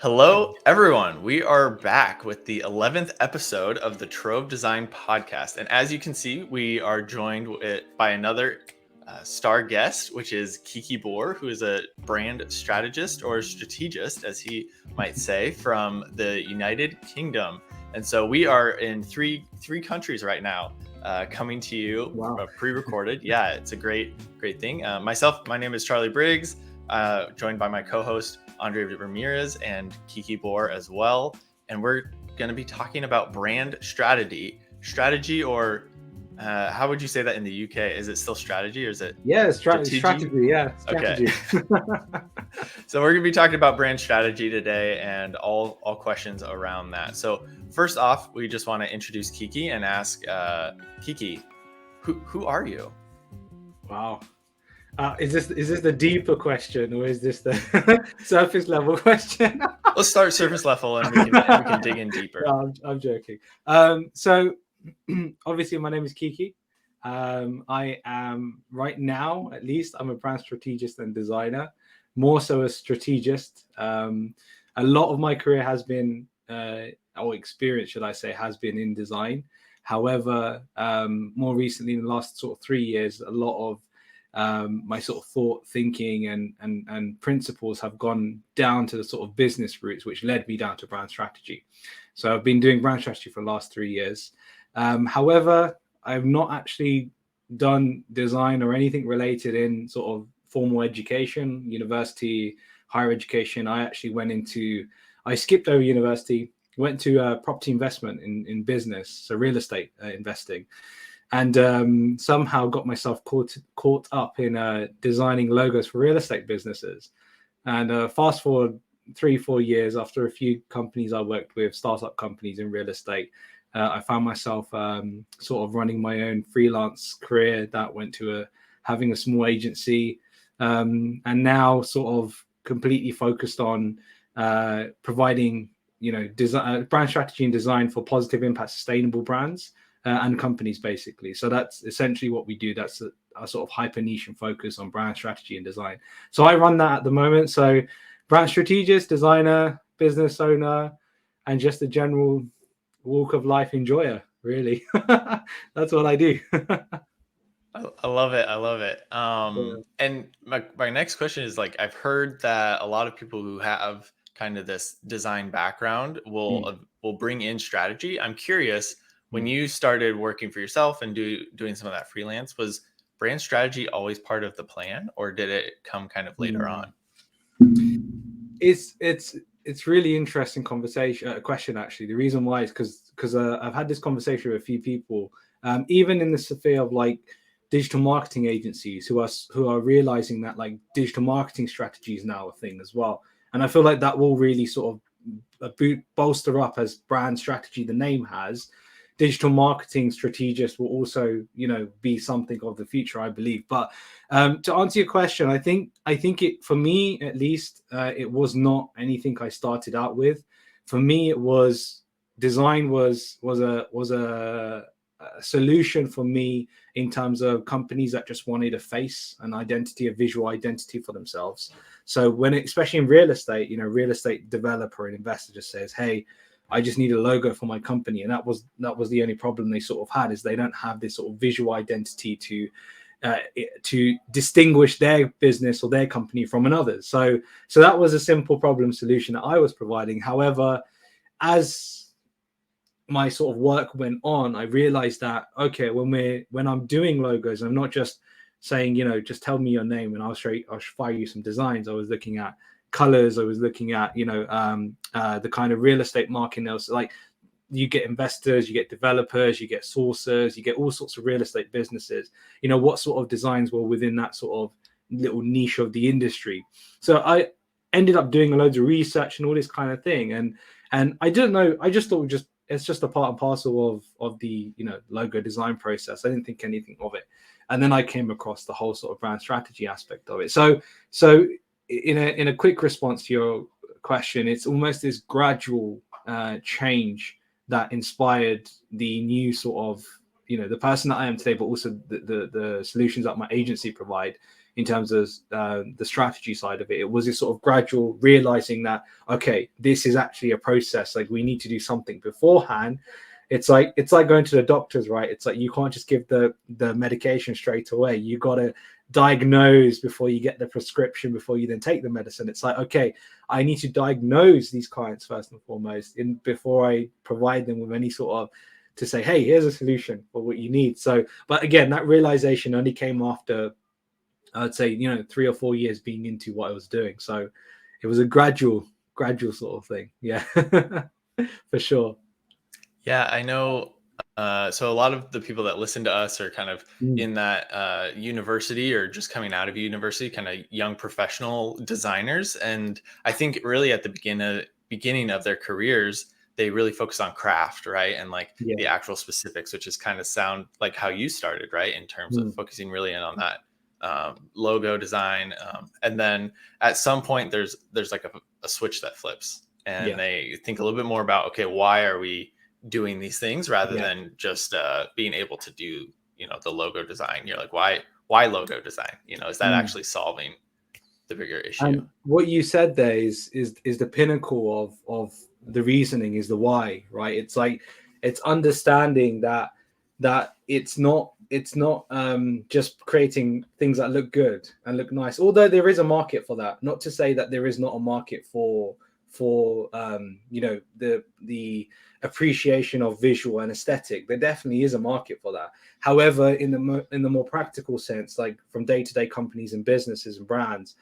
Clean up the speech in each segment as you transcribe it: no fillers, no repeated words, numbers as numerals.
Hello, everyone. We are back with the 11th episode of the Trove Design Podcast. And as you can see, we are joined by another star guest, which is Kiki Bhaur, who is a brand strategist or strategist, as he might say, from the United Kingdom. And so we are in three countries right now, coming to you. Wow. Pre-recorded. Yeah, it's a great thing. My name is Charlie Briggs, joined by my co-host Andre Ramirez and Kiki Bhaur as well. And we're going to be talking about brand strategy, or how would you say that in the UK? Is it still strategy or is it? Yeah, strategy. Yeah, strategy. Okay. So we're going to be talking about brand strategy today and all questions around that. So first off, we just want to introduce Kiki and ask Kiki, who are you? Wow. Is this the deeper question, or is this the surface level question? Let's start surface level, and we can dig in deeper. No, I'm joking. So obviously, my name is Kiki. I am right now, at least, I'm a brand strategist and designer, more so a strategist. A lot of my career has been, or experience, should I say, has been in design. However, more recently, in the last sort of 3 years, a lot of my sort of thought, thinking, and principles have gone down to the sort of business routes, which led me down to brand strategy. So I've been doing brand strategy for the last 3 years. However, I've not actually done design or anything related in sort of formal education, university, higher education. I skipped over university, went to property investment in business, so real estate investing. And somehow got myself caught up in designing logos for real estate businesses. And fast forward 3-4 years, after a few companies I worked with, startup companies in real estate, I found myself sort of running my own freelance career that went to having a small agency, and now sort of completely focused on providing, design, brand strategy and design for positive impact, sustainable brands. And companies, basically. So that's essentially what we do. That's a sort of hyper niche and focus on brand strategy and design. So I run that at the moment. So brand strategist, designer, business owner, and just a general walk of life enjoyer, really. That's what I do. I love it. And my next question is, like, I've heard that a lot of people who have kind of this design background will bring in strategy. I'm curious, when you started working for yourself and doing some of that freelance, was brand strategy always part of the plan, or did it come kind of later on? It's really interesting question, actually. The reason why is because I've had this conversation with a few people, even in the sphere of like digital marketing agencies who are realizing that like digital marketing strategy is now a thing as well. And I feel like that will really sort of bolster up, as brand strategy, the name has. Digital marketing strategist will also, be something of the future, I believe. But to answer your question, I think it, for me at least, it was not anything I started out with. For me, it was design was a solution for me in terms of companies that just wanted a face, an identity, a visual identity for themselves. So especially in real estate, real estate developer and investor just says, hey, I just need a logo for my company. And that was the only problem they sort of had, is they don't have this sort of visual identity to distinguish their business or their company from another's. So that was a simple problem solution that I was providing. However, as my sort of work went on, I realized that, okay, when I'm doing logos, I'm not just saying, just tell me your name and I'll fire you some designs. I was looking at colors. I was looking at, the kind of real estate market else. Like, you get investors, you get developers, you get sourcers, you get all sorts of real estate businesses. What sort of designs were within that sort of little niche of the industry. So I ended up doing loads of research and all this kind of thing. And I didn't know. I just thought it's just a part and parcel of the logo design process. I didn't think anything of it. And then I came across the whole sort of brand strategy aspect of it. So in a quick response to your question, it's almost this gradual change that inspired the new sort of, the person that I am today, but also the solutions that my agency provide. in terms of the strategy side of it. It was this sort of gradual realizing that, okay, this is actually a process. Like, we need to do something beforehand. It's like going to the doctors, right? It's like you can't just give the medication straight away. You got to diagnose before you get the prescription, before you then take the medicine. It's like, okay, I need to diagnose these clients first and foremost before I provide them with any sort of, to say, hey, here's a solution for what you need. So, but again, that realization only came after, I'd say, 3 or 4 years being into what I was doing. So it was a gradual sort of thing. Yeah, for sure. Yeah, I know. So a lot of the people that listen to us are kind of in that university or just coming out of university, kind of young professional designers. And I think really at the beginning of their careers, they really focus on craft, right? And like Yeah. the actual specifics, which is kind of sound like how you started, right? In terms of focusing really in on that logo design. And then at some point there's like a switch that flips, and they think a little bit more about, okay, why are we doing these things rather than just being able to do, the logo design. You're like, why logo design? Is that actually solving the bigger issue? And what you said there is the pinnacle of the reasoning, is the why, right? It's like, it's understanding that it's not just creating things that look good and look nice, although there is a market for that. Not to say that there is not a market for the appreciation of visual and aesthetic. There definitely is a market for that. However, in the more practical sense, like from day-to-day companies and businesses and brands,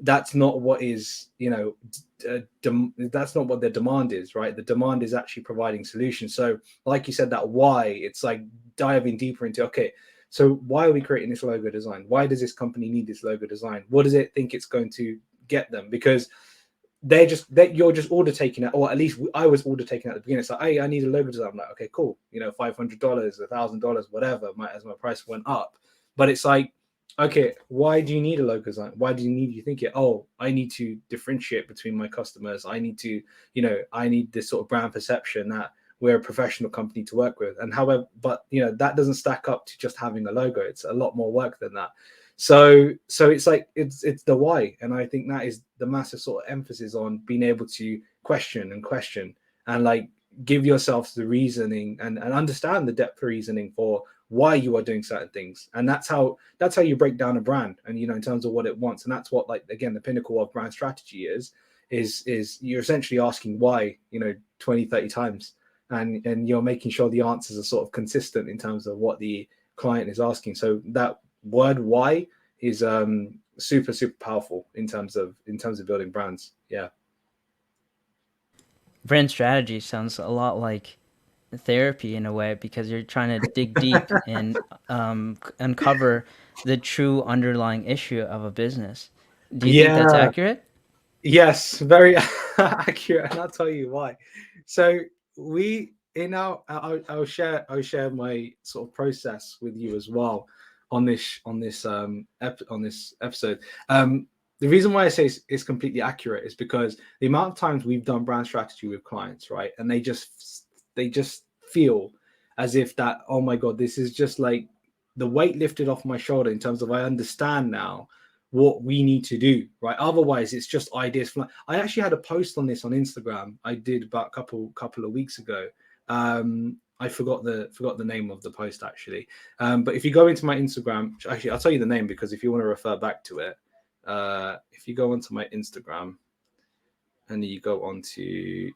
that's not what is, that's not what their demand is, right? The demand is actually providing solutions. So like you said, that why, it's like diving deeper into, okay, so why are we creating this logo design? Why does this company need this logo design? What does it think it's going to get them? Because you're just order taking it, or at least I was order taking at the beginning. It's like, hey, I need a logo design. I'm like, okay, cool, $500, $1,000, whatever, as my price went up. But it's like, okay, why do you need a logo design? Why do you think it? Oh, I need to differentiate between my customers. I need to, I need this sort of brand perception that we're a professional company to work with. And however, but that doesn't stack up to just having a logo. It's a lot more work than that. So it's like, it's the why. And I think that is the massive sort of emphasis on being able to question and like give yourself the reasoning and understand the depth of reasoning for why you are doing certain things. And that's how you break down a brand, and in terms of what it wants. And that's what, like, again, the pinnacle of brand strategy is you're essentially asking why 20, 30 times, and you're making sure the answers are sort of consistent in terms of what the client is asking. So that word why is super powerful in terms of building brands. Yeah. Brand strategy sounds a lot like therapy in a way, because you're trying to dig deep and uncover the true underlying issue of a business. Do you think that's accurate? Yes, very accurate, and I'll tell you why. So I'll share my sort of process with you as well on this episode. The reason why I say it's completely accurate is because the amount of times we've done brand strategy with clients, right, and they just feel as if that, oh my God, this is just like the weight lifted off my shoulder in terms of, I understand now what we need to do, right? Otherwise, it's just ideas. I actually had a post on this on Instagram I did about a couple of weeks ago. I forgot the name of the post actually. But if you go into my Instagram, actually, I'll tell you the name, because if you want to refer back to it, if you go onto my Instagram and you go onto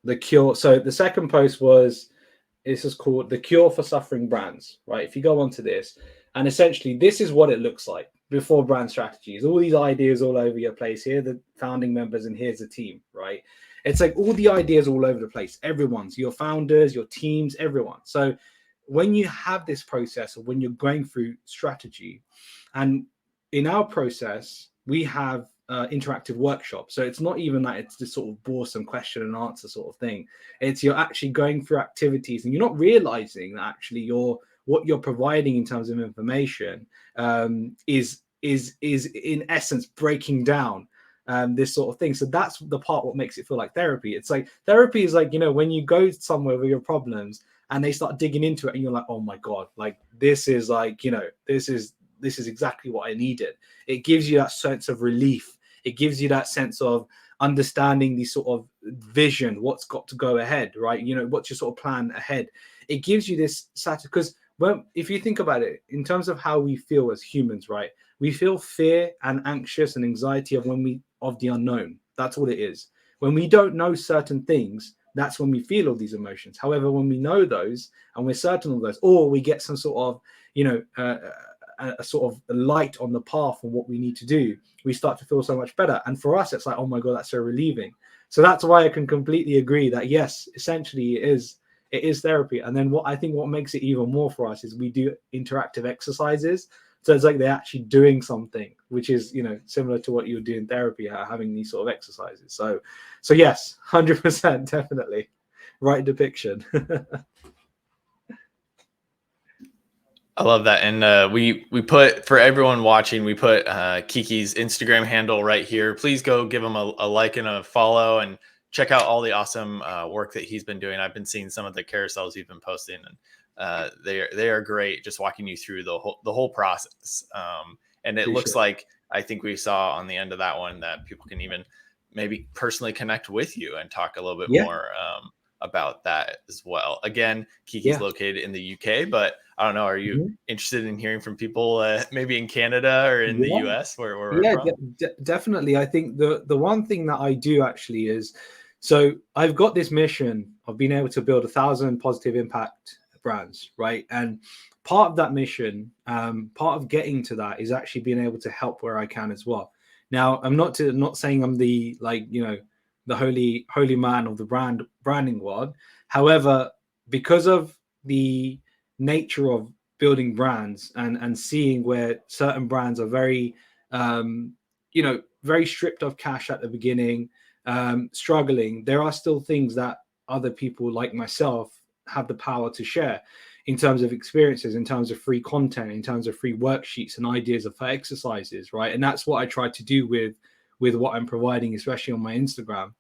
the cure. So the second post this is called The Cure for Suffering Brands, right? If you go onto this, and essentially this is what it looks like before brand strategies. All these ideas all over your place. Here are the founding members, and here's the team, right? It's like all the ideas all over the place. Everyone's, your founders, your teams, everyone. So when you have this process, or when you're going through strategy, and in our process, we have interactive workshops. So it's not even that it's just sort of boresome question and answer sort of thing. It's you're actually going through activities, and you're not realizing that actually what you're providing in terms of information is in essence breaking down this sort of thing. So that's the part what makes it feel like therapy. It's like therapy is like, when you go somewhere with your problems and they start digging into it, and you're like, oh my God, like this is like, this is this is exactly what I needed. It gives you that sense of relief. It gives you that sense of understanding the sort of vision, what's got to go ahead, right? You know, what's your sort of plan ahead. It gives you this because if you think about it in terms of how we feel as humans, right? We feel fear and anxious and anxiety of the unknown. That's all it is. When we don't know certain things, that's when we feel all these emotions. However, when we know those and we're certain of those, or we get some sort of, you know, a sort of light on the path on what we need to do, we start to feel so much better. And for us, it's like, oh my God, that's so relieving. So that's why I can completely agree that yes, essentially it is therapy. And then what makes it even more for us is we do interactive exercises. So it's like they're actually doing something, which is, you know, similar to what you would do in therapy, having these sort of exercises. So yes, 100%, definitely. Right depiction. I love that. And we put, for everyone watching, we put Kiki's Instagram handle right here. Please go give him a like and a follow, and check out all the awesome work that he's been doing. I've been seeing some of the carousels he's been posting, and they are great, just walking you through the whole process. And it looks like, I think we saw on the end of that one that people can even maybe personally connect with you and talk a little bit more about that as well. Again, Kiki's located in the UK, but I don't know, are you interested in hearing from people maybe in Canada or in the US where we're from? Definitely. I think the one thing that I do actually is, so I've got this mission of being able to build 1,000 positive impact brands, right? And part of that mission, part of getting to that is actually being able to help where I can as well. Now, I'm not saying I'm the, like, you know, the holy man of the branding world. However, because of the nature of building brands and seeing where certain brands are very, you know, very stripped of cash at the beginning, struggling, there are still things that other people like myself have the power to share in terms of experiences, in terms of free content, in terms of free worksheets and ideas for exercises, right? And that's what I try to do with what I'm providing, especially on my Instagram.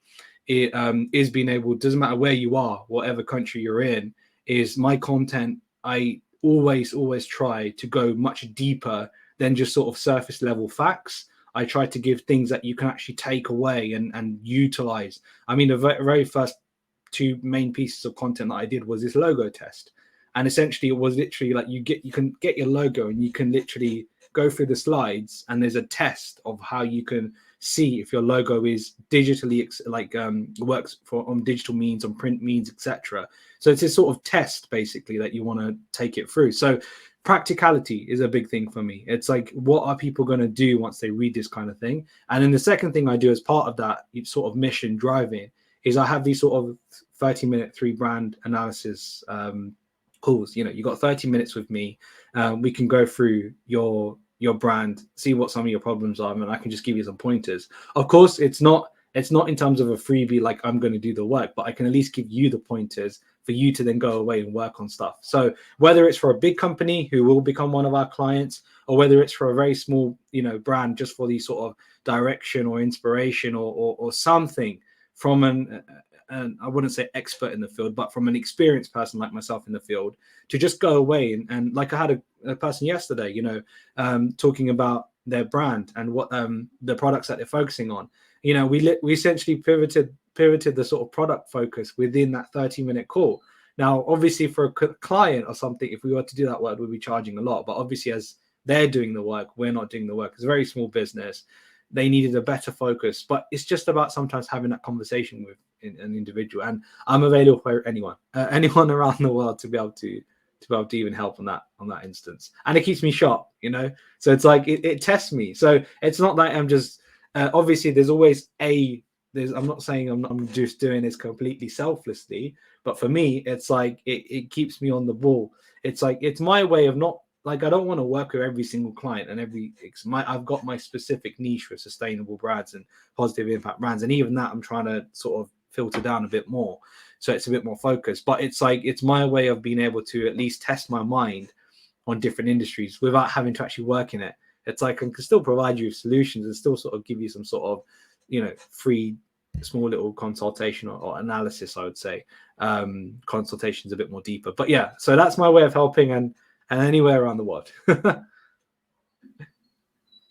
It is being able, doesn't matter where you are, whatever country you're in, is my content. I always try to go much deeper than just sort of surface level facts. I try to give things that you can actually take away and utilize. I mean, the very first 2 main pieces of content that I did was this logo test. And essentially it was literally like you can get your logo and you can literally go through the slides, and there's a test of how you can see if your logo is digitally works on digital means, on print means, etc. So it's a sort of test basically that you want to take it through. So practicality is a big thing for me. It's like, what are people going to do once they read this kind of thing? And then the second thing I do as part of that sort of mission driving is I have these sort of 30-minute 3 brand analysis calls. You know, you got 30 minutes with me. We can go through your brand, see what some of your problems are, and I can just give you some pointers. Of course, it's not in terms of a freebie, like I'm going to do the work, but I can at least give you the pointers for you to then go away and work on stuff. So whether it's for a big company who will become one of our clients, or whether it's for a very small, you know, brand just for the sort of direction or inspiration or something from an I wouldn't say expert in the field, but from an experienced person like myself in the field, to just go away and like I had a person yesterday, you know, talking about their brand and what the products that they're focusing on. You know, we essentially pivoted the sort of product focus within that 30-minute call. Now, obviously, for a client or something, if we were to do that work, we'd be charging a lot. But obviously, as they're doing the work, we're not doing the work. It's a very small business. They needed a better focus, but it's just about sometimes having that conversation with an individual. And I'm available for anyone around the world to be able to even help on that instance. And it keeps me sharp, you know. So it's like it tests me. So it's not that I'm just obviously there's always I'm not saying I'm just doing this completely selflessly, but for me, it's like it keeps me on the ball. It's like it's my way of not. Like, I don't want to work with every single client and I've got my specific niche with sustainable brands and positive impact brands. And even that I'm trying to sort of filter down a bit more. So it's a bit more focused, but it's like, it's my way of being able to at least test my mind on different industries without having to actually work in it. It's like, I can still provide you with solutions and still sort of give you some sort of, you know, free small little consultation or analysis, I would say. Consultations a bit more deeper, but yeah, so that's my way of helping and anywhere around the world.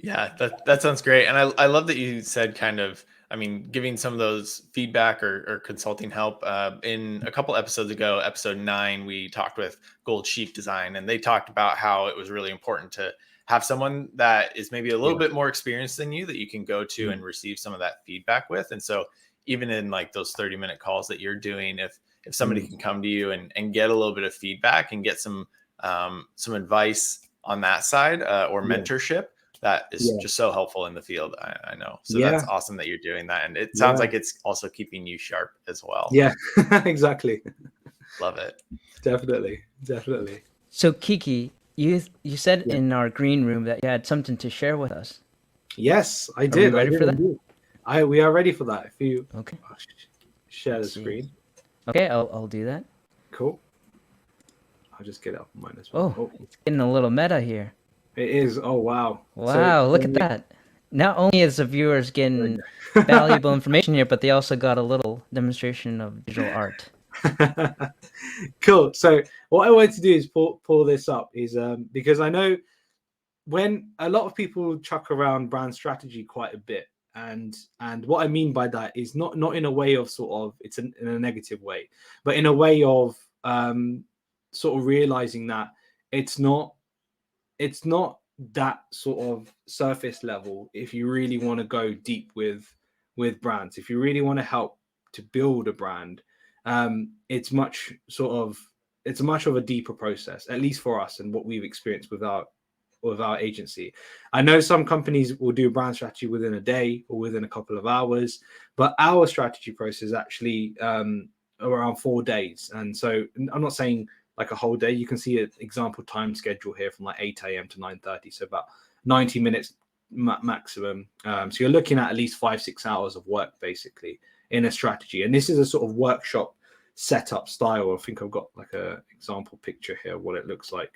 Yeah, that sounds great. And I love that you said kind of, I mean, giving some of those feedback or consulting help. In a couple episodes ago, episode 9, we talked with Gold Sheep Design, and they talked about how it was really important to have someone that is maybe a little Yeah. bit more experienced than you that you can go to Mm. and receive some of that feedback with. And so even in like those 30-minute calls that you're doing, if somebody Mm. can come to you and get a little bit of feedback and get some advice on that side or Yeah. mentorship, that is Yeah. just so helpful in the field. I know. So that's Yeah. awesome that you're doing that. And it sounds Yeah. like it's also keeping you sharp as well. Yeah. Exactly. Love it. Definitely. Definitely. So Kiki, you said Yeah. in our green room that you had something to share with us. Yes, I we did. ready I did for that? indeed. We are ready for that. If you Okay. share the Let's see. screen. Okay, I'll do that. Cool. I'll just get it up on mine as well. Oh, it's getting a little meta here. It is. Oh, wow. Wow, look at that. Not only is the viewers getting valuable information here, but they also got a little demonstration of digital art. Cool. So what I wanted to do is pull this up is because I know when a lot of people chuck around brand strategy quite a bit, and what I mean by that is not in a way of sort of it's in a negative way, but in a way of sort of realizing that it's not that sort of surface level. If you really want to go deep with brands, if you really want to help to build a brand, it's much of a deeper process, at least for us and what we've experienced with our agency. I know some companies will do a brand strategy within a day or within a couple of hours, but our strategy process is actually around 4 days. And so I'm not saying like a whole day. You can see an example time schedule here from like 8 a.m. to 9:30, so about 90 minutes maximum. So you're looking at least 5-6 hours of work basically in a strategy. And this is a sort of workshop setup style. I think I've got like a example picture here, what it looks like.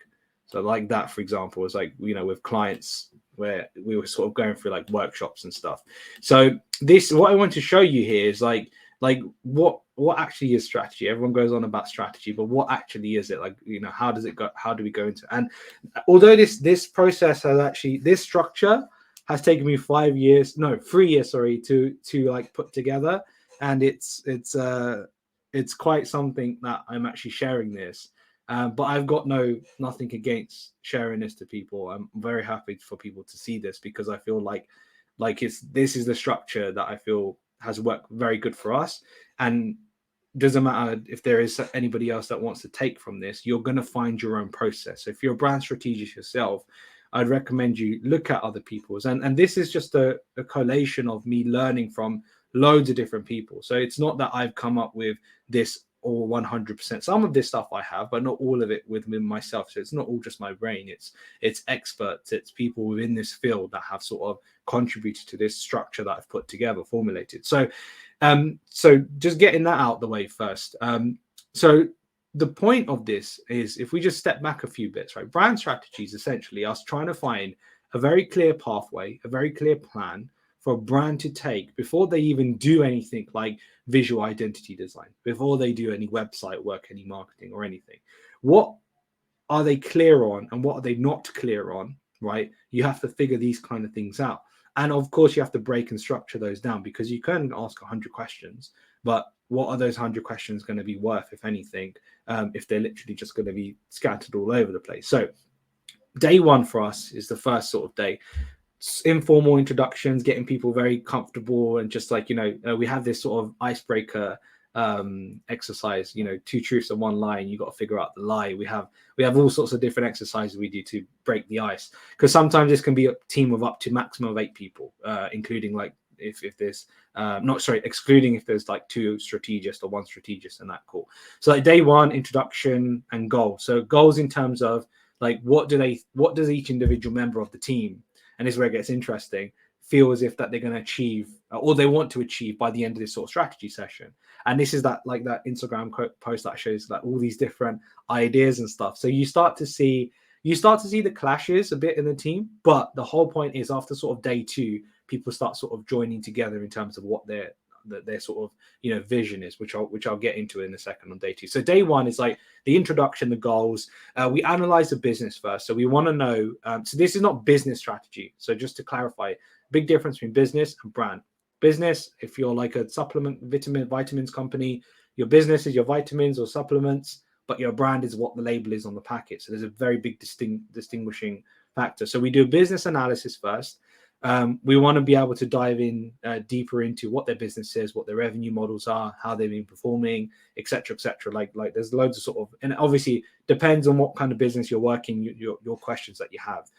So like that, for example, is like, you know, with clients where we were sort of going through like workshops and stuff. So this, what I want to show you here is like what actually is strategy. Everyone goes on about strategy, but what actually is it? Like, you know, how does it go? How do we go into? And although this process has actually, this structure has taken me 3 years, sorry, to like put together, and it's quite something that I'm actually sharing this. But I've got nothing against sharing this to people. I'm very happy for people to see this because I feel like this is the structure that I feel has worked very good for us. And doesn't matter if there is anybody else that wants to take from this, you're going to find your own process. So if you're a brand strategist yourself, I'd recommend you look at other people's. And this is just a collation of me learning from loads of different people. So it's not that I've come up with this all 100%. Some of this stuff I have, but not all of it within myself. So it's not all just my brain. It's experts, it's people within this field that have sort of contributed to this structure that I've put together, formulated. So just getting that out the way first. So the point of this is, if we just step back a few bits, right? Brand strategy is essentially us trying to find a very clear pathway, a very clear plan for a brand to take before they even do anything like visual identity design, before they do any website work, any marketing or anything. What are they clear on and what are they not clear on, right? You have to figure these kind of things out. And of course, you have to break and structure those down, because you can ask 100 questions, but what are those 100 questions going to be worth, if anything, if they're literally just going to be scattered all over the place? So day one for us is the first sort of day. Informal introductions, getting people very comfortable, and just like, you know, we have this sort of icebreaker exercise, you know, 2 truths and 1 lie, and you got to figure out the lie. We have all sorts of different exercises we do to break the ice, because sometimes this can be a team of up to maximum of 8 people, including like if there's excluding if there's like 2 strategists or 1 strategist and that. Cool. So like day one, introduction and goal. So goals in terms of like what does each individual member of the team, and this is where it gets interesting, feel as if that they're going to achieve or they want to achieve by the end of this sort of strategy session. And this is that like that Instagram post that shows like all these different ideas and stuff. So you start to see the clashes a bit in the team, but the whole point is after sort of day 2, people start sort of joining together in terms of what their their sort of, you know, vision is, which I'll get into in a second on day 2. So day 1 is like the introduction, the goals. We analyze the business first. So we want to know, so this is not business strategy. So just to clarify, big difference between business and brand. Business, if you're like a supplement, vitamins company, your business is your vitamins or supplements, but your brand is what the label is on the packet. So there's a very big distinguishing factor. So we do a business analysis first. We want to be able to dive in deeper into what their business is, what their revenue models are, how they've been performing, etc., etc. Like there's loads of sort of, and obviously depends on what kind of business you're working, your questions that you have.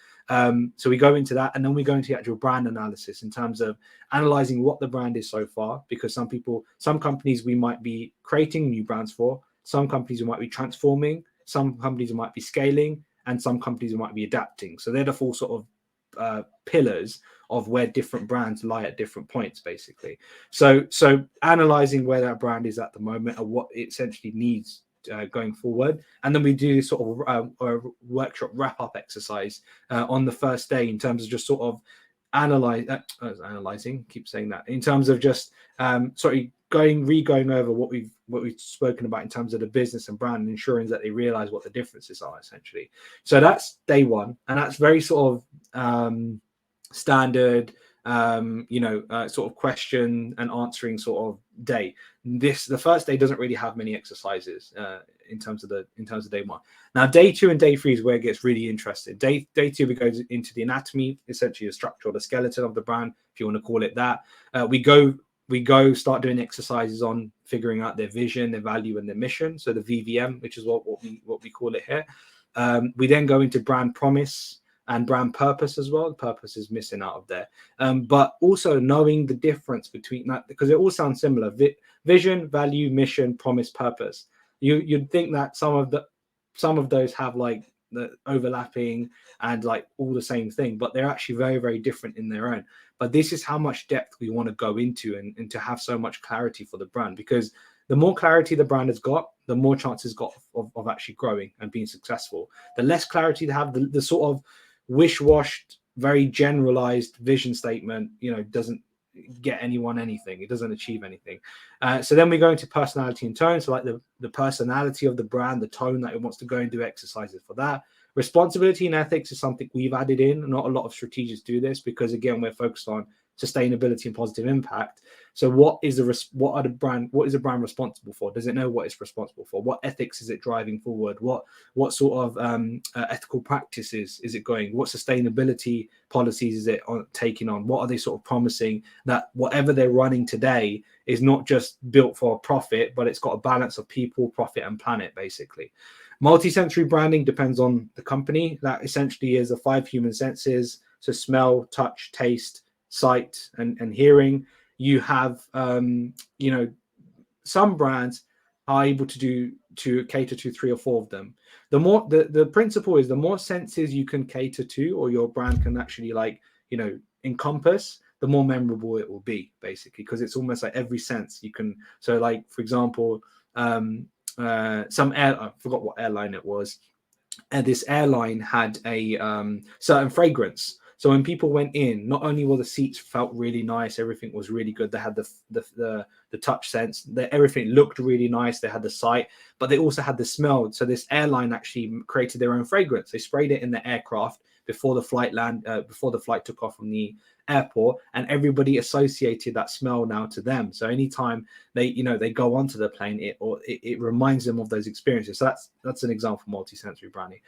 So we go into that, and then we go into the actual brand analysis in terms of analyzing what the brand is so far, because some companies we might be creating new brands for, some companies we might be transforming, some companies we might be scaling, and some companies we might be adapting. So they're the 4 sort of pillars of where different brands lie at different points, basically. So analyzing where that brand is at the moment and what it essentially needs going forward, and then we do this sort of a workshop wrap-up exercise on the first day in terms of just sort of analyzing, keep saying that, in terms of just going over what we've spoken about in terms of the business and brand, and ensuring that they realize what the differences are, essentially. So that's day 1, and that's very sort of standard, sort of question and answering sort of day. The first day doesn't really have many exercises in terms of day 1. Now day 2 and day 3 is where it gets really interesting. Day 2 we go into the anatomy, essentially the structure or the skeleton of the brand, if you want to call it that. We go start doing exercises on figuring out their vision, their value, and their mission. So the VVM, which is what we call it here. We then go into brand promise and brand purpose as well. The purpose is missing out of there. But also knowing the difference between that, because it all sounds similar. Vision, value, mission, promise, purpose. You'd think that some of those have like the overlapping and like all the same thing, but they're actually very, very different in their own. But this is how much depth we want to go into and to have so much clarity for the brand, because the more clarity the brand has got, the more chances got of actually growing and being successful. The less clarity they have, the sort of wish-washed, very generalized vision statement, doesn't get anyone anything. It doesn't achieve anything. So then we go into personality and tone. So like the personality of the brand, the tone that it wants to go and do exercises for that. Responsibility and ethics is something we've added in. Not a lot of strategists do this because, again, we're focused on sustainability and positive impact. So what is the brand responsible for? Does it know what it's responsible for? What ethics is it driving forward? What sort of ethical practices is it going? What sustainability policies is it taking on? What are they sort of promising that whatever they're running today is not just built for profit, but it's got a balance of people, profit, and planet, basically. Multi-sensory branding depends on the company. That essentially is the 5 human senses. So smell, touch, taste, sight, and hearing. You have, some brands are able to cater to 3 or 4 of them. The principle is the more senses you can cater to, or your brand can actually encompass, the more memorable it will be, basically, because it's almost like every sense you can. So like, for example, I forgot what airline it was, and this airline had a certain fragrance. So when people went in, not only were the seats felt really nice, everything was really good. They had the touch sense, everything looked really nice. They had the sight, but they also had the smell. So this airline actually created their own fragrance. They sprayed it in the aircraft before the flight took off from the airport, and everybody associated that smell now to them. So anytime they go onto the plane, it reminds them of those experiences. So that's an example of multi-sensory branding.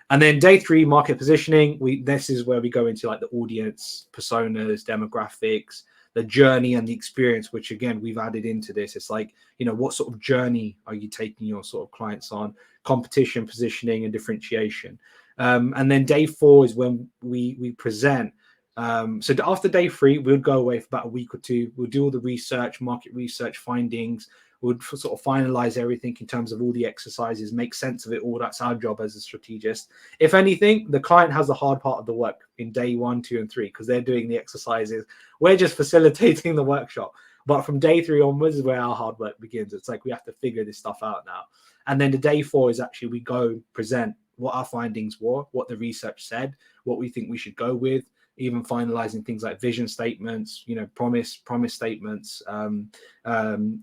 And then day 3, market positioning. This is where we go into like the audience, personas, demographics, the journey and the experience, which again, we've added into this. It's like, what sort of journey are you taking your sort of clients on? Competition, positioning, and differentiation. And then day 4 is when we present. So after day 3, we'll go away for about a week or 2. We'll do all the research, market research findings. We'll sort of finalize everything in terms of all the exercises, make sense of it all. That's our job as a strategist. If anything, the client has the hard part of the work in day 1, 2, and 3, because they're doing the exercises. We're just facilitating the workshop. But from day 3 onwards is where our hard work begins. It's like we have to figure this stuff out now. And then the day 4 is actually we go present what our findings were, what the research said, what we think we should go with, even finalizing things like vision statements, promise statements,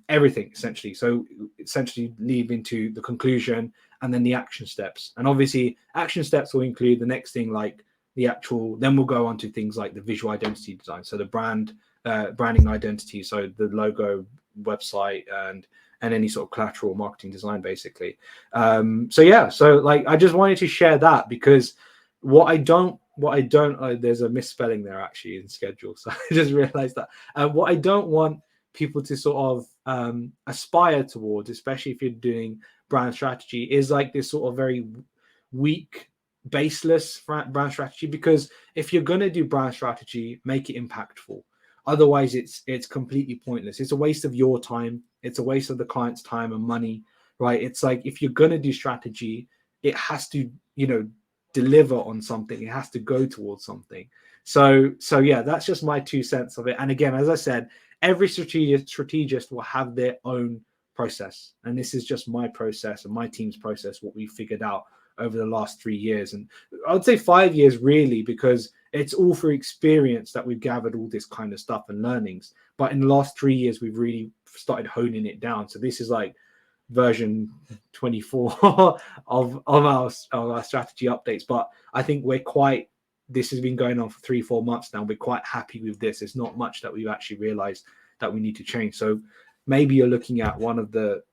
everything essentially. So essentially leading to the conclusion and then the action steps. And obviously action steps will include the next thing, like the actual, then we'll go on to things like the visual identity design. So the branding identity, so the logo, website, and any sort of collateral marketing design, basically. So like I just wanted to share that, because what I don't there's a misspelling there actually in schedule, so I just realized that what I don't want people to sort of aspire towards, especially if you're doing brand strategy, is like this sort of very weak, baseless brand strategy. Because if you're going to do brand strategy, make it impactful. Otherwise it's completely pointless. It's a waste of your time, it's a waste of the client's time and money, right? It's like, if you're going to do strategy, it has to deliver on something, it has to go towards something. So yeah, that's just my 2 cents of it. And again, as I said, every strategist will have their own process, and this is just my process and my team's process, what we figured out over the last 3 years, and I would say 5 years really, because it's all through experience that we've gathered all this kind of stuff and learnings. But in the last 3 years, we've really started honing it down. So this is like version 24 of our strategy updates. But I think this has been going on for 3-4 months now. We're quite happy with this. There's not much that we've actually realized that we need to change. So maybe you're looking at one of the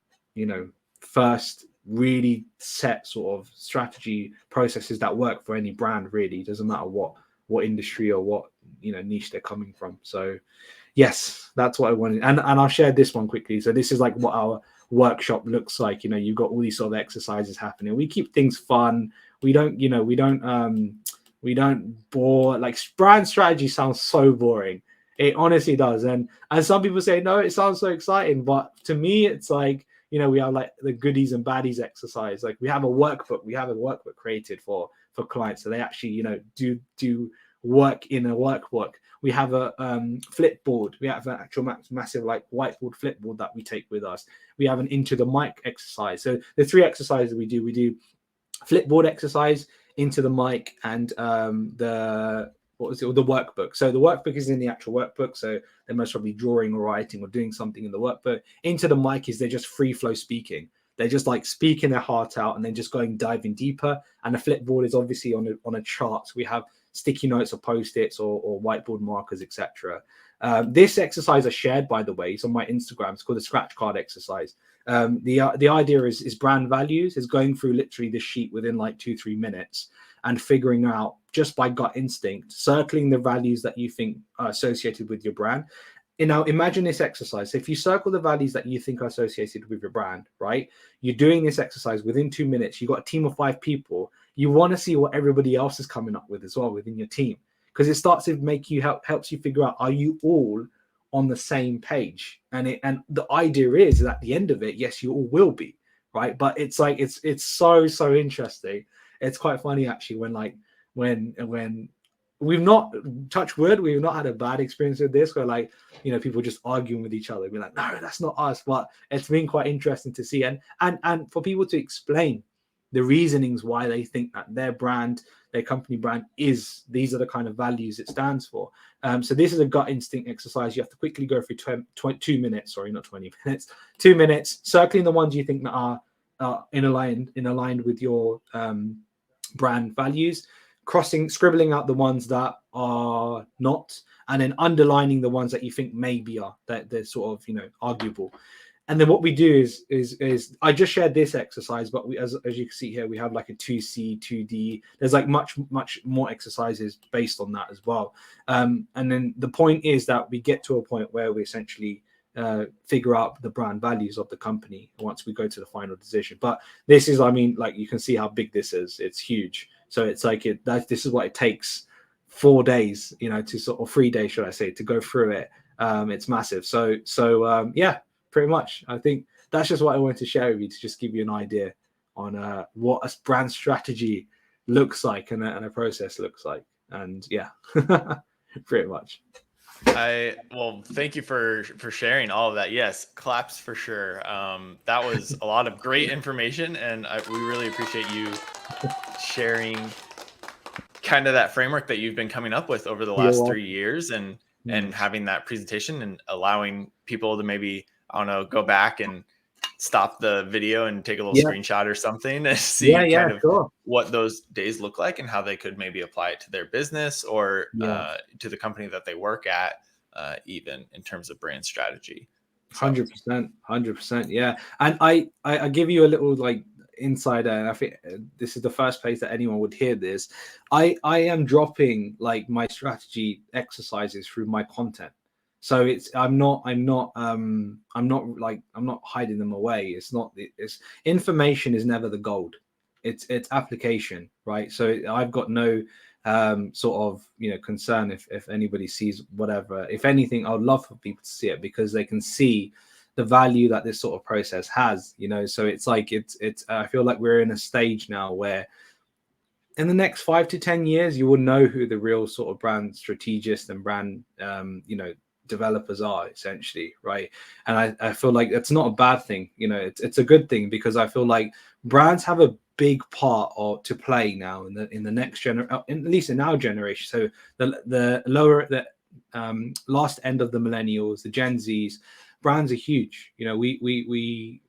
first really set sort of strategy processes that work for any brand. Really, it doesn't matter what industry or what niche they're coming from. So yes, that's what I wanted. And I'll share this one quickly. So this is like what our workshop looks like. You've got all these sort of exercises happening. We keep things fun. We don't bore. Like, brand strategy sounds so boring. It honestly does. And some people say, no, it sounds so exciting. But to me, it's like, we have like the goodies and baddies exercise. Like, we have a workbook created for clients, so they actually do work in a workbook. We have a flipboard. We have an actual massive like whiteboard flipboard that we take with us. We have an into the mic exercise. So the 3 exercises we do flipboard exercise, into the mic, and the workbook. So the workbook is in the actual workbook, so they're most probably drawing or writing or doing something in the workbook. Into the mic is they're just free flow speaking. They're just like speaking their heart out and then just diving deeper. And the flipboard is obviously on a chart. So we have sticky notes or post-its or whiteboard markers, etc. This exercise I shared, by the way, it's on my Instagram. It's called the scratch card exercise. The idea is brand values, is going through literally this sheet within like 2-3 minutes and figuring out, just by gut instinct, circling the values that you think are associated with your brand. Now imagine this exercise. So if you circle the values that you think are associated with your brand, right? You're doing this exercise within 2 minutes. You've got a team of 5 people. You want to see what everybody else is coming up with as well within your team, because it starts to helps you figure out, are you all on the same page? And the idea is that at the end of it, yes, you all will be, right? But it's like it's so interesting. It's quite funny actually when we've not, touch wood, we've not had a bad experience with this, where like people just arguing with each other, be like, no, that's not us. But it's been quite interesting to see, and for people to explain the reasonings why they think that their company brand these are the kind of values it stands for. So this is a gut instinct exercise. You have to quickly go through 2 minutes, sorry, not 20 minutes, 2 minutes, circling the ones you think that are aligned with your brand values, scribbling out the ones that are not, and then underlining the ones that you think maybe are, that they're sort of arguable. And then what we do is I just shared this exercise, but we, as you can see here, we have like a 2C, 2D. There's like much more exercises based on that as well. And then the point is that we get to a point where we essentially figure out the brand values of the company once we go to the final decision. But this is, I mean, like, you can see how big this is. It's huge. So it's like this is what it takes 4 days, to sort of 3 days, should I say, to go through it. It's massive. So yeah. Pretty much, I think that's just what I wanted to share with you, to just give you an idea on what a brand strategy looks like and a process looks like. And yeah, pretty much. Well, thank you for sharing all of that. Yes, claps for sure. That was a lot of great information, and we really appreciate you sharing kind of that framework that you've been coming up with over the You're last 3 welcome. years, and having that presentation and allowing people to maybe, I don't know, go back and stop the video and take a little Yeah. screenshot or something and Yeah, see yeah, kind of sure. what those days look like and how they could maybe apply it to their business or Yeah. to the company that they work at, even in terms of brand strategy. So 100%, 100%. Yeah. And I give you a little like insider, and I think this is the first place that anyone would hear this. I am dropping like my strategy exercises through my content. So I'm not hiding them away. It's information is never the gold. It's application, right? So I've got no sort of concern if anybody sees whatever. If anything, I would love for people to see it because they can see the value that this sort of process has, so it's like it's I feel like we're in a stage now where in the next 5 to 10 years you will know who the real sort of brand strategists and brand developers are, essentially, right? And I feel like it's not a bad thing. It's a good thing, because I feel like brands have a big part to play now in the next generation, at least in our generation. So the last end of the millennials, the Gen Zs, brands are huge. We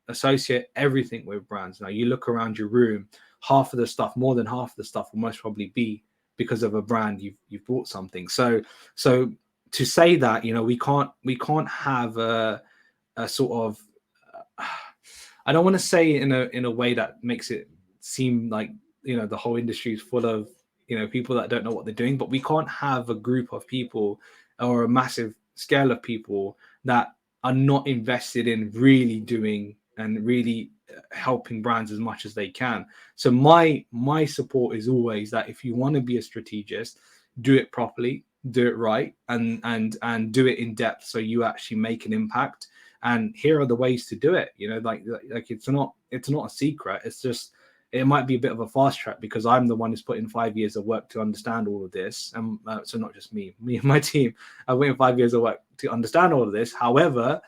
associate everything with brands. Now you look around your room, more than half of the stuff will most probably be because of a brand you've bought something. So to say that, we can't have a sort of I don't want to say in a way that makes it seem like the whole industry is full of people that don't know what they're doing, but we can't have a group of people or a massive scale of people that are not invested in really doing and really helping brands as much as they can. So my support is always that if you want to be a strategist, do it properly, do it right, and do it in depth, so you actually make an impact. And here are the ways to do it. Like it's not a secret. It's just, it might be a bit of a fast track because I'm the one who's put in 5 years of work to understand all of this. And so not just me and my team, I went in 5 years of work to understand all of this. However,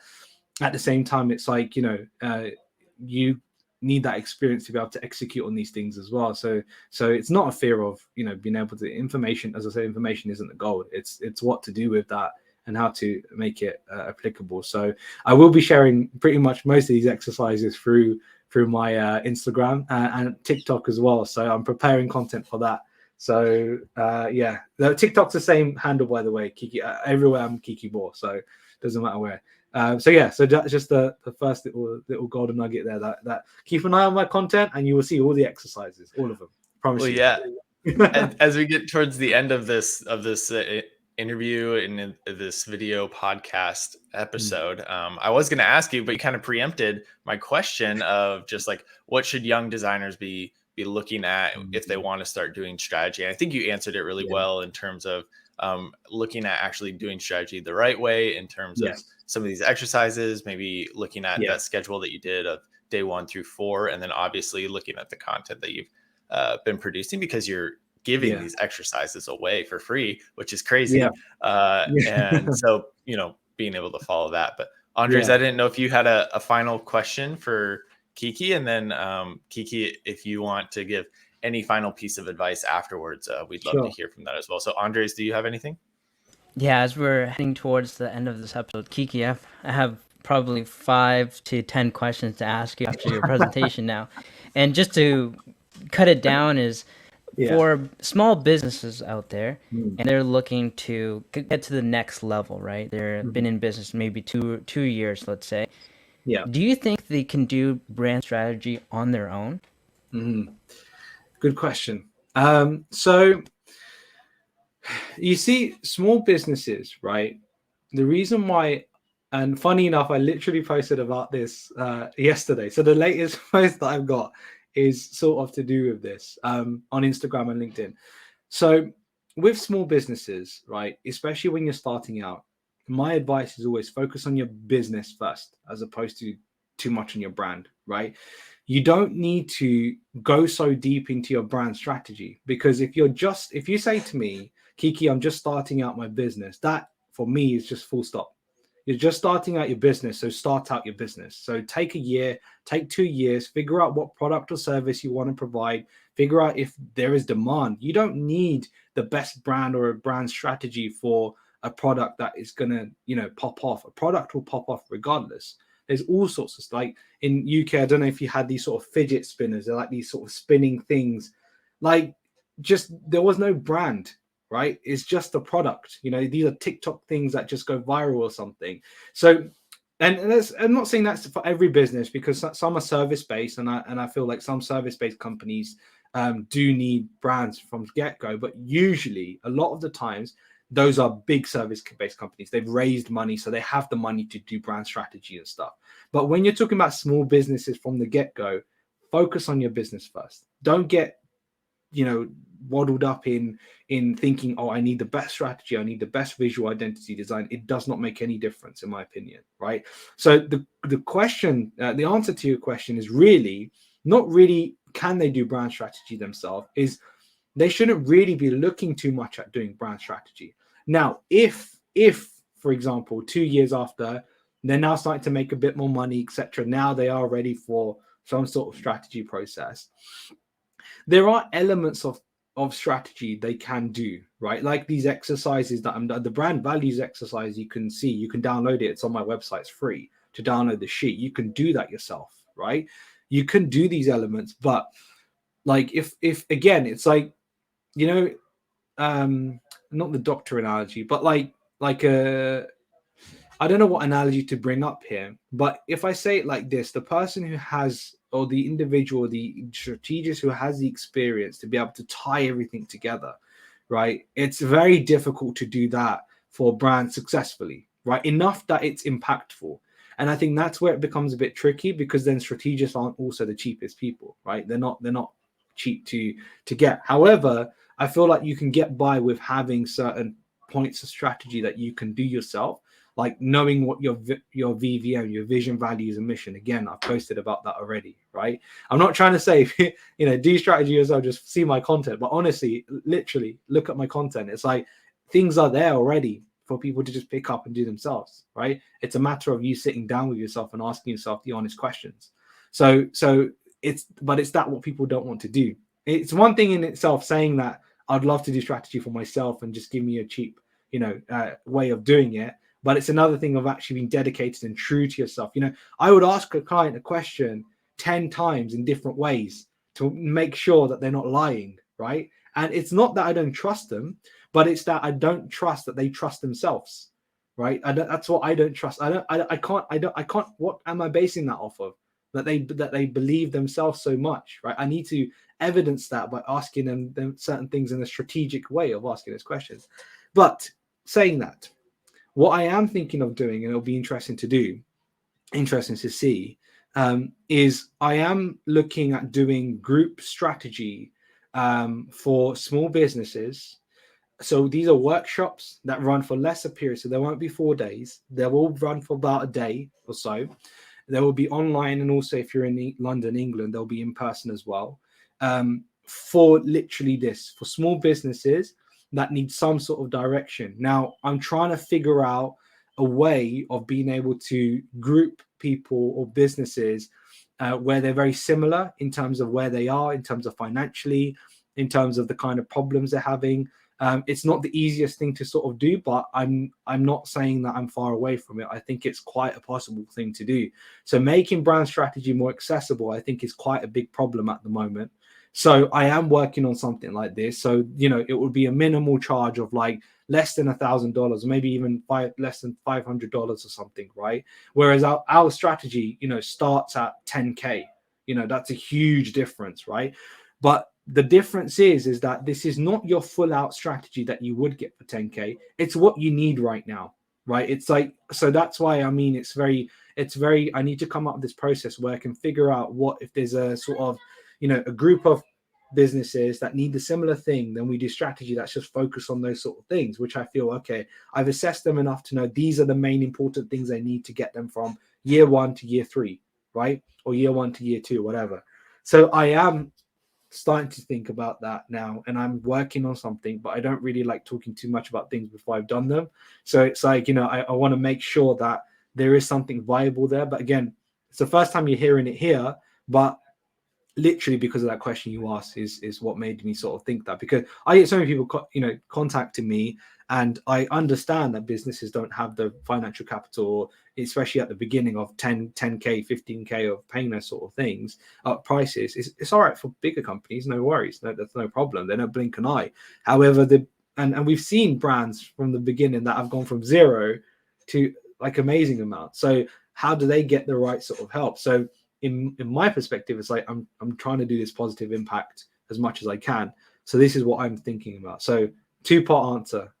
at the same time, it's like, you need that experience to be able to execute on these things as well. So it's not a fear of, being able to, information, as I say, information isn't the goal. It's what to do with that and how to make it applicable. So I will be sharing pretty much most of these exercises through my Instagram and TikTok as well. So I'm preparing content for that. So yeah, the TikTok's the same handle, by the way, Kiki. Everywhere I'm Kiki Bhaur, so it doesn't matter where. So yeah, so that's just the first little golden nugget there. That keep an eye on my content, and you will see all the exercises, all of them. Promise you. Yeah. As we get towards the end of this interview and in this video podcast episode, I was going to ask you, but you kind of preempted my question of just like, what should young designers be looking at if they want to start doing strategy? And I think you answered it really well in terms of looking at actually doing strategy the right way, in terms of some of these exercises, maybe looking at that schedule that you did of day 1 through 4, and then obviously looking at the content that you've been producing, because you're giving these exercises away for free, which is crazy. And so, being able to follow that. But Andres, I didn't know if you had a final question for Kiki, and then Kiki, if you want to give any final piece of advice afterwards, we'd love to hear from that as well. So Andres, do you have anything? Yeah, as we're heading towards the end of this episode, Kiki, I have probably 5 to 10 questions to ask you after your presentation now. And just to cut it down is, for small businesses out there, and they're looking to get to the next level, right? They've been in business maybe two years, let's say. Yeah. Do you think they can do brand strategy on their own? Good question. So you see, small businesses, right? The reason why, and funny enough, I literally posted about this yesterday. So the latest post that I've got is sort of to do with this on Instagram and LinkedIn. So with small businesses, right, especially when you're starting out, my advice is always focus on your business first, as opposed to too much on your brand, right? You don't need to go so deep into your brand strategy, because if you say to me, Kiki, I'm just starting out my business, that for me is just full stop. You're just starting out your business, so start out your business. So take a year, take 2 years, figure out what product or service you want to provide, figure out if there is demand. You don't need the best brand or a brand strategy for a product that is going to, you know, pop off. A product will pop off regardless. There's all sorts of, like in UK, I don't know if you had these sort of fidget spinners. They're like these sort of spinning things. Like, just, there was no brand, right? It's just a product. You know, these are TikTok things that just go viral or something. So, and that's, I'm not saying that's for every business, because some are service based, and I feel like some service based companies do need brands from get go. But usually, a lot of the times, those are big service based companies. They've raised money, so they have the money to do brand strategy and stuff. But when you're talking about small businesses from the get go, focus on your business first. Don't get, you know, waddled up in thinking, oh, I need the best strategy, I need the best visual identity design. It does not make any difference, in my opinion, right? So the question, the answer to your question is really not really can they do brand strategy themselves, is they shouldn't really be looking too much at doing brand strategy. Now, if for example 2 years after, they're now starting to make a bit more money, etc., now they are ready for some sort of strategy process, there are elements of strategy they can do, right? Like these exercises that the brand values exercise, you can see, you can download it. It's on my website. It's free to download the sheet. You can do that yourself, right? You can do these elements, but like if again, it's like, you know, not the doctor analogy, but like I don't know what analogy to bring up here, but if I say it like this, the person who has, or the individual, the strategist who has the experience to be able to tie everything together, right? It's very difficult to do that for a brand successfully, right? Enough that it's impactful. And I think that's where it becomes a bit tricky, because then strategists aren't also the cheapest people, right? They're not cheap to get. However, I feel like you can get by with having certain points of strategy that you can do yourself, like knowing what your VVM, your vision, values, and mission. Again, I've posted about that already, right? I'm not trying to say, you know, do strategy yourself, just see my content. But honestly, literally, look at my content. It's like things are there already for people to just pick up and do themselves, right? It's a matter of you sitting down with yourself and asking yourself the honest questions. So it's that what people don't want to do. It's one thing in itself saying that I'd love to do strategy for myself and just give me a cheap, you know, way of doing it. But it's another thing of actually being dedicated and true to yourself. You know, I would ask a client a question 10 times in different ways to make sure that they're not lying, right? And it's not that I don't trust them, but it's that I don't trust that they trust themselves, right? That's what I don't trust. I can't. What am I basing that off of? That they believe themselves so much, right? I need to evidence that by asking them certain things in a strategic way of asking those questions. But saying that, what I am thinking of doing, and it'll be interesting to see, is I am looking at doing group strategy for small businesses. So these are workshops that run for lesser periods. So there won't be 4 days. They will run for about a day or so. There will be online, and also if you're in London, England, they'll be in person as well. For literally this, for small businesses that need some sort of direction. Now, I'm trying to figure out a way of being able to group people or businesses where they're very similar in terms of where they are, in terms of financially, in terms of the kind of problems they're having. It's not the easiest thing to sort of do, but I'm not saying that I'm far away from it. I think it's quite a possible thing to do. So making brand strategy more accessible, I think, is quite a big problem at the moment. So I am working on something like this. So, you know, it would be a minimal charge of like less than $1,000, maybe even less than $500 or something, right? Whereas our strategy, you know, starts at 10K. You know, that's a huge difference, right? But the difference is that this is not your full out strategy that you would get for 10K. It's what you need right now, right? It's like, so that's why, I mean, it's very, I need to come up with this process where I can figure out what, if there's a sort of, you know, a group of businesses that need the similar thing, then we do strategy that's just focused on those sort of things, which I feel, okay, I've assessed them enough to know these are the main important things I need to get them from year 1 to year 3, right? Or year 1 to year 2, whatever. So I am starting to think about that now, and I'm working on something, but I don't really like talking too much about things before I've done them. So it's like, you know, I want to make sure that there is something viable there. But again, it's the first time you're hearing it here, but literally because of that question you asked is what made me sort of think that, because I get so many people contacting me, and I understand that businesses don't have the financial capital, especially at the beginning of 10k 15k of paying those sort of things prices. It's all right for bigger companies, no worries, that's no problem, they don't blink an eye. However, and we've seen brands from the beginning that have gone from zero to like amazing amounts. So how do they get the right sort of help? So in my perspective, it's like I'm trying to do this positive impact as much as I can. So this is what I'm thinking about. So 2-part answer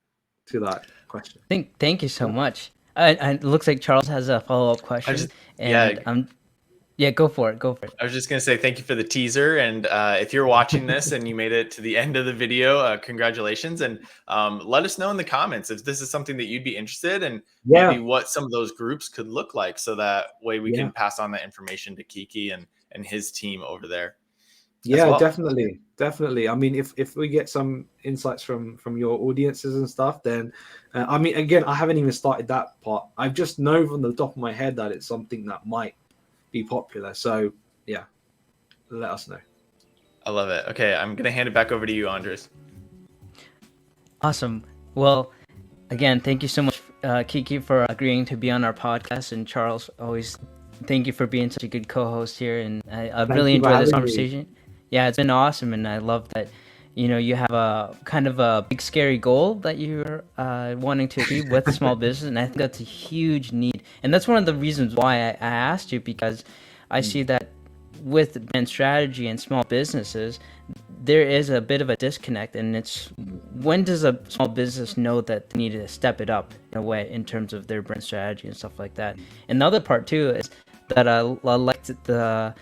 to that question. Thank you so much. It looks like Charles has a follow-up question, yeah, go for it. I was just going to say thank you for the teaser. And if you're watching this and you made it to the end of the video, congratulations. And let us know in the comments if this is something that you'd be interested in, maybe what some of those groups could look like. So that way we can pass on that information to Kiki and his team over there. Yeah, definitely. I mean, if we get some insights from your audiences and stuff, then I mean, again, I haven't even started that part. I just know from the top of my head that it's something that might be popular. So yeah, let us know. I love it. Okay, I'm gonna hand it back over to you, Andres. Awesome. Well, again, thank you so much, Kiki, for agreeing to be on our podcast, and Charles, always thank you for being such a good co-host here. And I've really enjoyed this conversation. Yeah, it's been awesome, and I love that you have a kind of a big scary goal that you're wanting to achieve with small business, and I think that's a huge need. And that's one of the reasons why I asked you, because I see that with brand strategy and small businesses, there is a bit of a disconnect, and it's when does a small business know that they need to step it up in a way in terms of their brand strategy and stuff like that. And the other part too is that I liked the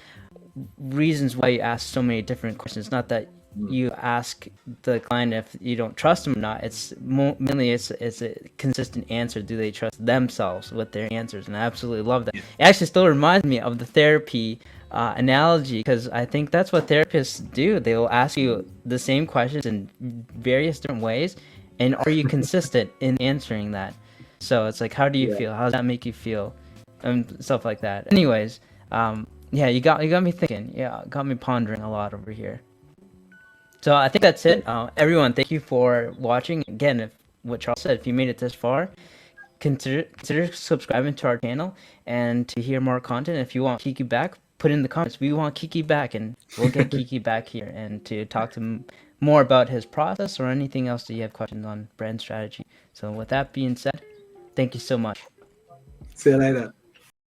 reasons why you ask so many different questions. Not that you ask the client if you don't trust them or not. It's mainly it's a consistent answer. Do they trust themselves with their answers? And I absolutely love that. It actually still reminds me of the therapy analogy, because I think that's what therapists do. They will ask you the same questions in various different ways, and are you consistent in answering that? So it's like, how do you feel? How does that make you feel? And stuff like that. Anyways, yeah, you got me thinking. Yeah, got me pondering a lot over here. So I think that's it. Everyone, thank you for watching. Again, if what Charles said, if you made it this far, consider subscribing to our channel and to hear more content. If you want Kiki back, put in the comments, we want Kiki back, and we'll get Kiki back here and to talk to him more about his process or anything else that you have questions on brand strategy. So with that being said, thank you so much. See you later.